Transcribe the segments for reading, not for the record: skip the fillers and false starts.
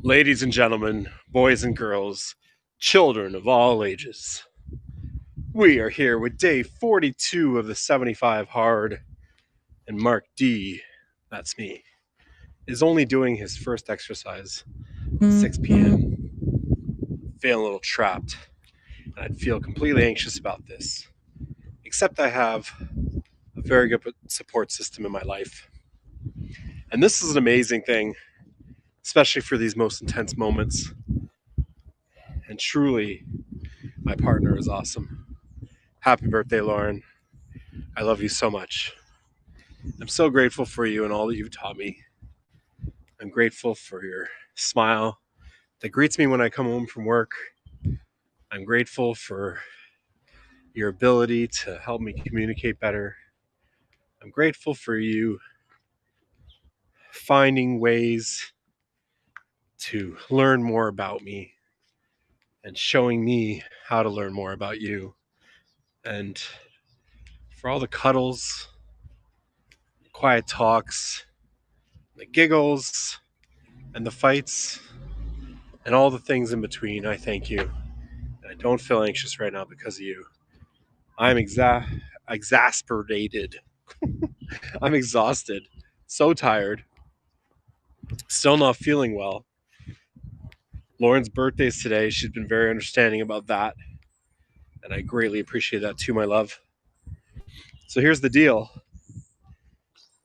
Ladies and gentlemen, boys and girls, children of all ages, we are here with day 42 of the 75 hard, and Mark D, that's me, is only doing his first exercise at 6 p.m. Feeling a little trapped, and I'd feel completely anxious about this, except I have a very good support system in my life. And this is an amazing thing, especially for these most intense moments. And truly, my partner is awesome. Happy birthday, Lauren. I love you so much. I'm so grateful for you and all that you've taught me. I'm grateful for your smile that greets me when I come home from work. I'm grateful for your ability to help me communicate better. I'm grateful for you finding ways to learn more about me and showing me how to learn more about you. And for all the cuddles, quiet talks, the giggles, and the fights, and all the things in between, I thank you. I don't feel anxious right now because of you. I'm exasperated. I'm exhausted. So tired. Still not feeling well. Lauren's birthday is today. She's been very understanding about that. And I greatly appreciate that too, my love. So here's the deal.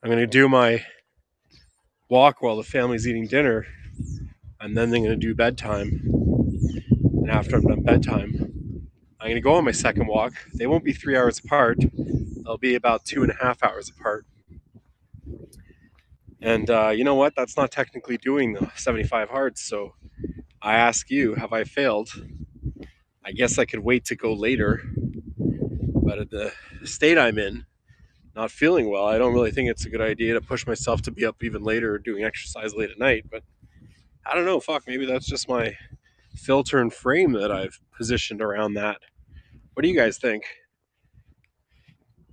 I'm going to do my walk while the family's eating dinner. And then they're going to do bedtime. And after I'm done bedtime, I'm going to go on my second walk. They won't be 3 hours apart. They'll be about 2.5 hours apart. And you know what? That's not technically doing the 75 hard. So I ask you, have I failed? I guess I could wait to go later. But at the state I'm in, not feeling well, I don't really think it's a good idea to push myself to be up even later doing exercise late at night. But I don't know. Fuck, maybe that's just my filter and frame that I've positioned around that. What do you guys think?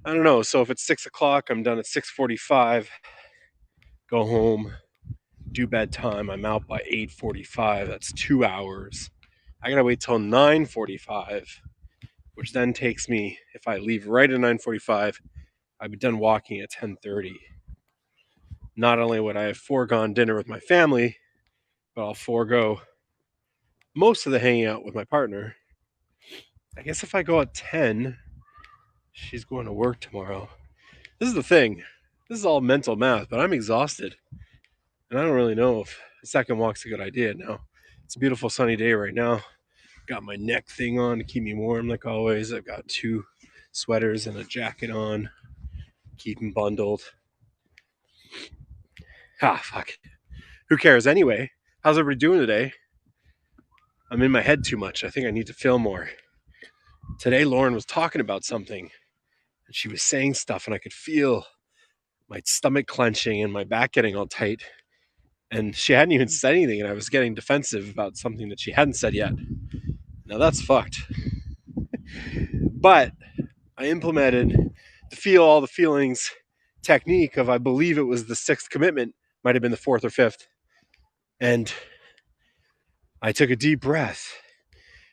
I don't know. So if it's 6 o'clock, I'm done at 6:45. Go home, do bedtime. I'm out by 8:45. That's 2 hours. I gotta wait till 9:45, which then takes me, if I leave right at 9:45, I'd be done walking at 10:30. Not only would I have foregone dinner with my family, but I'll forego most of the hanging out with my partner. I guess if I go at 10, she's going to work tomorrow. This is the thing. This is all mental math, but I'm exhausted. And I don't really know if a second walk's a good idea now. It's a beautiful sunny day right now. Got my neck thing on to keep me warm like always. I've got 2 sweaters and a jacket on. Keep them bundled. Fuck. Who cares anyway? How's everybody doing today? I'm in my head too much. I think I need to feel more. Today, Lauren was talking about something, and she was saying stuff, and I could feel my stomach clenching and my back getting all tight. And she hadn't even said anything, and I was getting defensive about something that she hadn't said yet. Now that's fucked. But I implemented the feel all the feelings technique of, I believe it was the 6th commitment, might have been the 4th or 5th. And I took a deep breath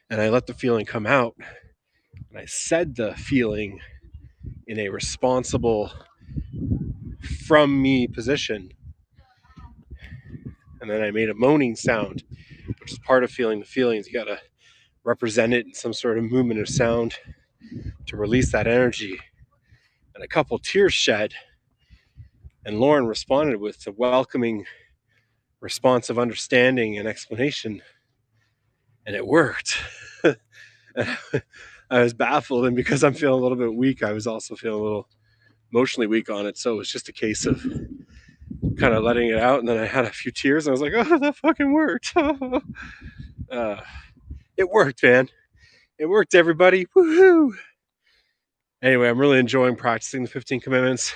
and I let the feeling come out. And I said the feeling in a responsible, from me position. And then I made a moaning sound, which is part of feeling the feelings. You gotta represent it in some sort of movement or sound to release that energy. And a couple tears shed. And Lauren responded with a welcoming response of understanding and explanation. And it worked. I was baffled, and because I'm feeling a little bit weak, I was also feeling a little emotionally weak on it. So it was just a case of kind of letting it out, and then I had a few tears, and I was like, "Oh, that fucking worked!" It worked, man. It worked, everybody. Woohoo! Anyway, I'm really enjoying practicing the 15 commitments.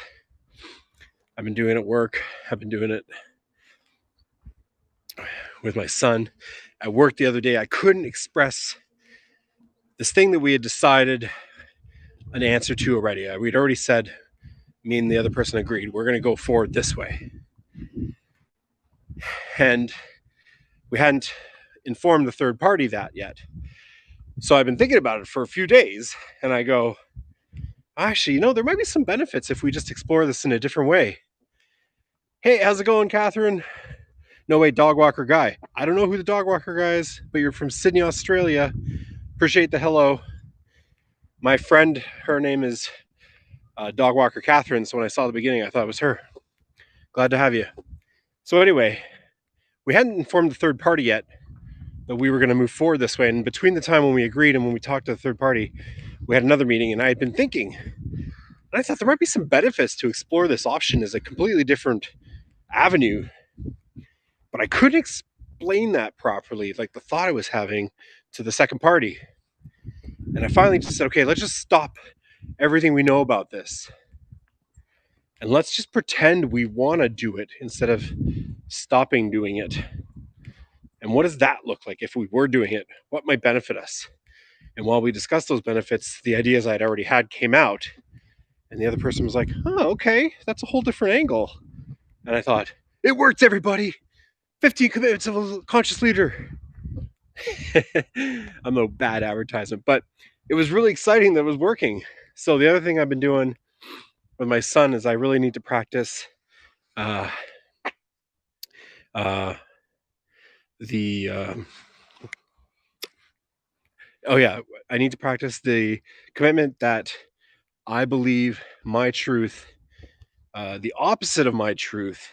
I've been doing it at work. I've been doing it with my son. At work the other day, I couldn't express this thing that we had decided an answer to already. We'd already said, me and the other person agreed, we're going to go forward this way. And we hadn't informed the third party that yet. So I've been thinking about it for a few days, and I go, actually, there might be some benefits if we just explore this in a different way. Hey, how's it going, Catherine? No, wait, dog walker guy. I don't know who the dog walker guy is, but you're from Sydney, Australia. Appreciate the hello. My friend, her name is dog walker Catherine, so when I saw the beginning, I thought it was her. Glad to have you. So anyway, we hadn't informed the third party yet that we were going to move forward this way. And between the time when we agreed and when we talked to the third party, we had another meeting, and I had been thinking, and I thought there might be some benefits to explore this option as a completely different avenue. But I couldn't explain that properly, like the thought I was having, to the second party. And I finally just said, okay, let's just stop everything we know about this. And let's just pretend we want to do it instead of stopping doing it. And what does that look like if we were doing it? What might benefit us? And while we discussed those benefits, the ideas I'd already had came out. And the other person was like, oh, okay, that's a whole different angle. And I thought, it works, everybody. 15 commitments of a conscious leader. I'm no bad advertisement, but it was really exciting that it was working. So the other thing I've been doing with my son is I really need to practice I need to practice the commitment that I believe my truth, the opposite of my truth,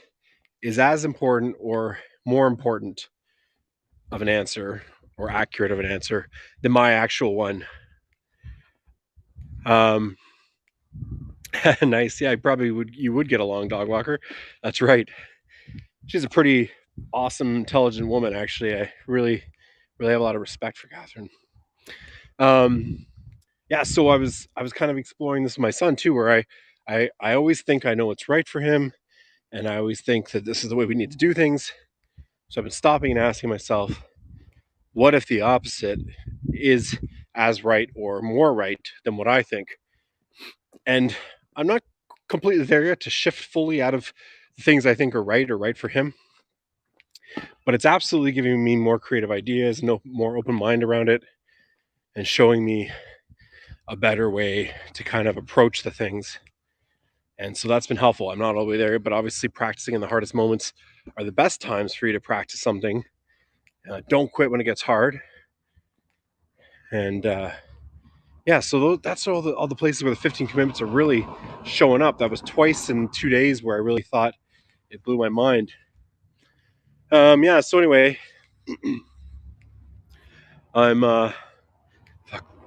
is as important or more important of an answer or accurate of an answer than my actual one. Nice. Yeah, you would get along, dog walker. That's right. She's a pretty awesome, intelligent woman, actually. I really have a lot of respect for Catherine. Yeah, so I was kind of exploring this with my son too, where I always think I know what's right for him, and I always think that this is the way we need to do things. So I've been stopping and asking myself, what if the opposite is as right or more right than what I think? And I'm not completely there yet to shift fully out of the things I think are right for him. But it's absolutely giving me more creative ideas, no more open mind around it, and showing me a better way to kind of approach the things. And so that's been helpful. I'm not all the way there, but obviously practicing in the hardest moments are the best times for you to practice something. Don't quit when it gets hard. And so that's all the places where the 15 commitments are really showing up. That was twice in 2 days where I really thought it blew my mind. So anyway, I'm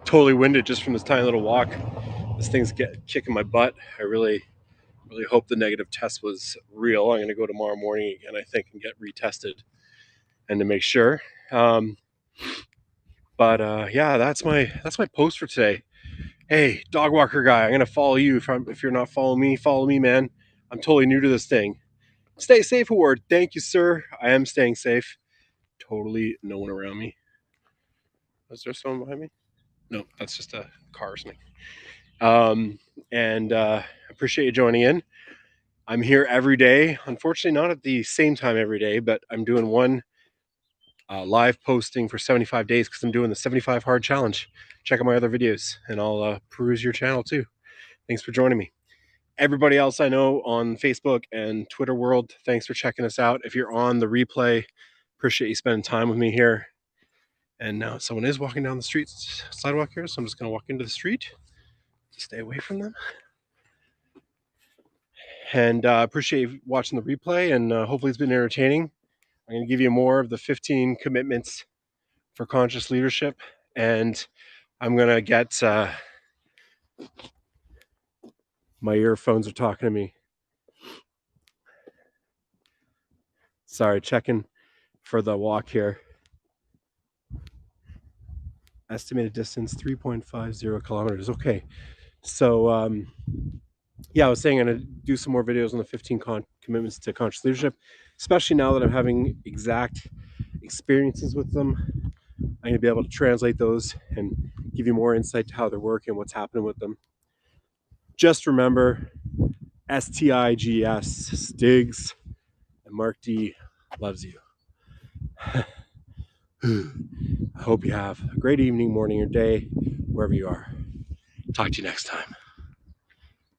totally winded just from this tiny little walk. This thing's kicking my butt. I really hope the negative test was real. I'm going to go tomorrow morning again, I think, and get retested and to make sure. That's my post for today. Hey, dog walker guy, I'm going to follow you. If you're not following me, follow me, man. I'm totally new to this thing. Stay safe, award. Thank you, sir. I am staying safe. Totally no one around me. Is there someone behind me? No, that's just a car or something. Appreciate you joining in. I'm here every day. Unfortunately, not at the same time every day, but I'm doing one live posting for 75 days because I'm doing the 75 hard challenge. Check out my other videos, and I'll peruse your channel too. Thanks for joining me. Everybody else I know on Facebook and Twitter world, thanks for checking us out. If you're on the replay, appreciate you spending time with me here. And now someone is walking down the sidewalk here, so I'm just going to walk into the street to stay away from them. And appreciate you watching the replay, and hopefully it's been entertaining. I'm going to give you more of the 15 commitments for conscious leadership, and I'm going to get my earphones are talking to me. Sorry, checking for the walk here. Estimated distance 3.50 kilometers. Okay, so I was saying I'm going to do some more videos on the 15 commitments to conscious leadership, especially now that I'm having exact experiences with them. I'm going to be able to translate those and give you more insight to how they're working, what's happening with them. Just remember, STIGS, Stigs, and Mark D loves you. I hope you have a great evening, morning, or day, wherever you are. Talk to you next time.